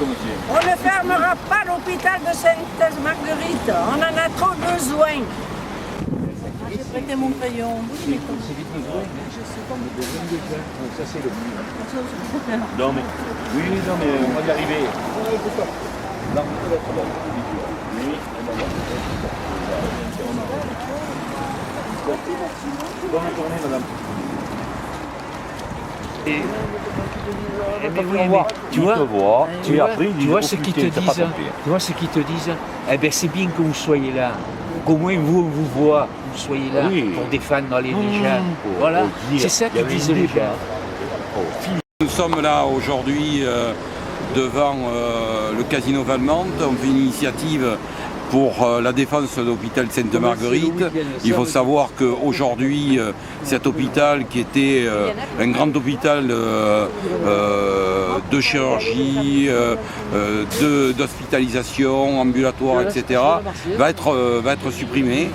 monsieur. On ne fermera pas l'hôpital de Sainte-Marguerite. On en a trop besoin. J'ai prêté mon crayon. C'est vite besoin. On a besoin de ça. Donc ça c'est le mieux. Non mais, oui, non mais on va y arriver. Non, mais ça va être bon. Oui, on va voir. Bonne journée, madame. Tu vois ce qu'ils te disent. Tu vois ce qu'ils te disent. Eh ben c'est bien que vous soyez là. Qu'au moins vous voit, vous soyez là pour défendre les gens. Voilà, c'est ça qu'ils disent les gens. Nous sommes là aujourd'hui devant le Casino Valmont. On fait une initiative pour la défense de l'hôpital Sainte-Marguerite. Il faut savoir qu'aujourd'hui, cet hôpital qui était un grand hôpital de chirurgie, d'hospitalisation, ambulatoire, etc., va être supprimé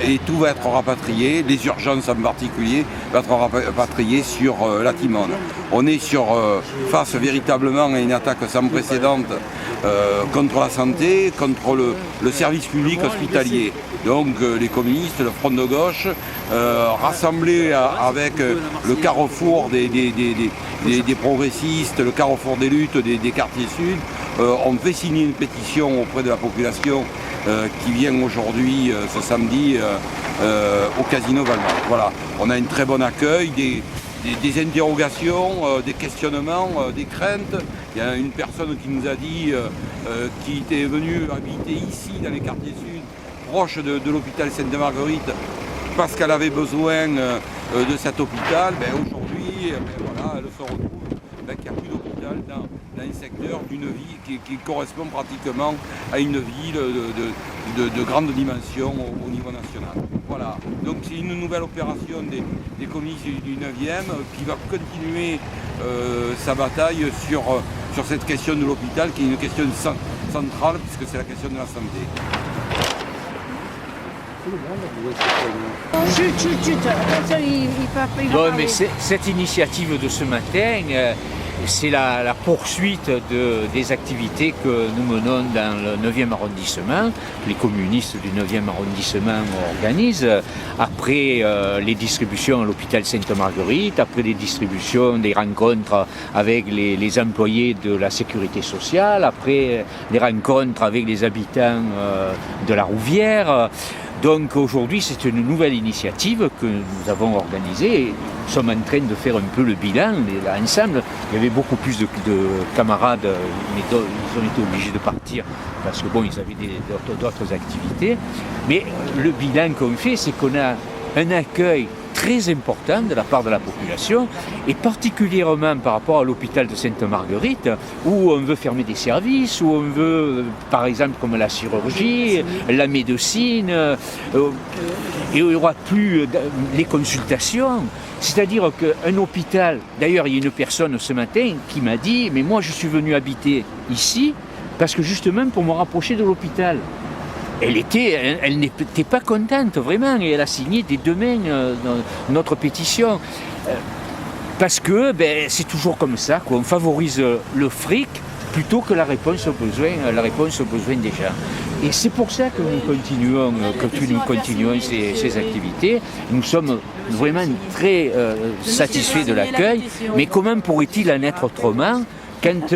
et tout va être rapatrié, les urgences en particulier, va être rapatrié sur la Timone. On est face véritablement à une attaque sans précédent contre la santé, contre le service public hospitalier. Donc les communistes, le front de gauche, rassemblés avec le carrefour des progressistes, le carrefour des luttes des quartiers sud, ont fait signer une pétition auprès de la population qui vient aujourd'hui, ce samedi, au Casino Valmont. Voilà, on a un très bon accueil, des interrogations, des questionnements, des craintes. Il y a une personne qui nous a dit qu'il était venu habiter ici, dans les quartiers sud, proche de l'hôpital Sainte-Marguerite, parce qu'elle avait besoin de cet hôpital. Aujourd'hui, voilà, elle se retrouve qu'il n'y a plus d'hôpital dans un secteur d'une vie qui correspond pratiquement à une ville de grande dimension au niveau national. Voilà, donc c'est une nouvelle opération des communistes du 9e qui va continuer sa bataille sur cette question de l'hôpital, qui est une question centrale, puisque c'est la question de la santé. Bon, mais cette initiative de ce matin, c'est la poursuite des activités que nous menons dans le 9e arrondissement. Les communistes du 9e arrondissement organisent, après les distributions à l'hôpital Sainte-Marguerite, après les distributions, des rencontres avec les employés de la sécurité sociale, après les rencontres avec les habitants de la Rouvière. Donc aujourd'hui, c'est une nouvelle initiative que nous avons organisée et nous sommes en train de faire un peu le bilan ensemble. Il y avait beaucoup plus de camarades, mais ils ont été obligés de partir parce que bon, ils avaient d'autres activités. Mais le bilan qu'on fait, c'est qu'on a un accueil très important de la part de la population et particulièrement par rapport à l'hôpital de Sainte-Marguerite où on veut fermer des services, où on veut par exemple comme la chirurgie, la médecine, et il n'y aura plus les consultations. C'est-à-dire qu'un hôpital, d'ailleurs il y a une personne ce matin qui m'a dit mais moi je suis venu habiter ici parce que justement pour me rapprocher de l'hôpital. Elle n'était pas contente, vraiment, et elle a signé des deux mains notre pétition. Parce que c'est toujours comme ça, quoi. On favorise le fric plutôt que la réponse aux besoins des gens. Et c'est pour ça que nous continuons ces activités. Nous sommes vraiment très satisfaits de l'accueil, mais comment pourrait-il en être autrement quand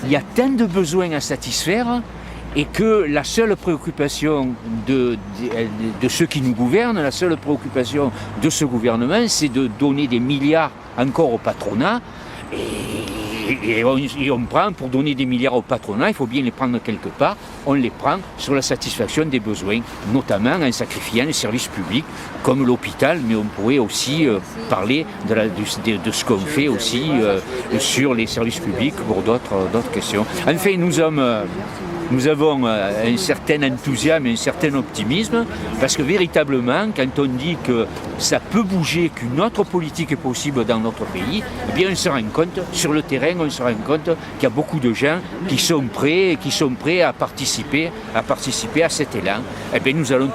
il y a tant de besoins à satisfaire et que la seule préoccupation de ceux qui nous gouvernent, la seule préoccupation de ce gouvernement, c'est de donner des milliards encore au patronat. Et on prend, pour donner des milliards au patronat, il faut bien les prendre quelque part, on les prend sur la satisfaction des besoins, notamment en sacrifiant les services publics comme l'hôpital, mais on pourrait aussi parler de ce qu'on fait aussi sur les services publics pour d'autres questions. Enfin, nous avons un certain enthousiasme et un certain optimisme parce que véritablement, quand on dit que ça peut bouger, qu'une autre politique est possible dans notre pays, eh bien on se rend compte, sur le terrain, on se rend compte qu'il y a beaucoup de gens qui sont prêts à participer à cet élan. Eh bien nous allons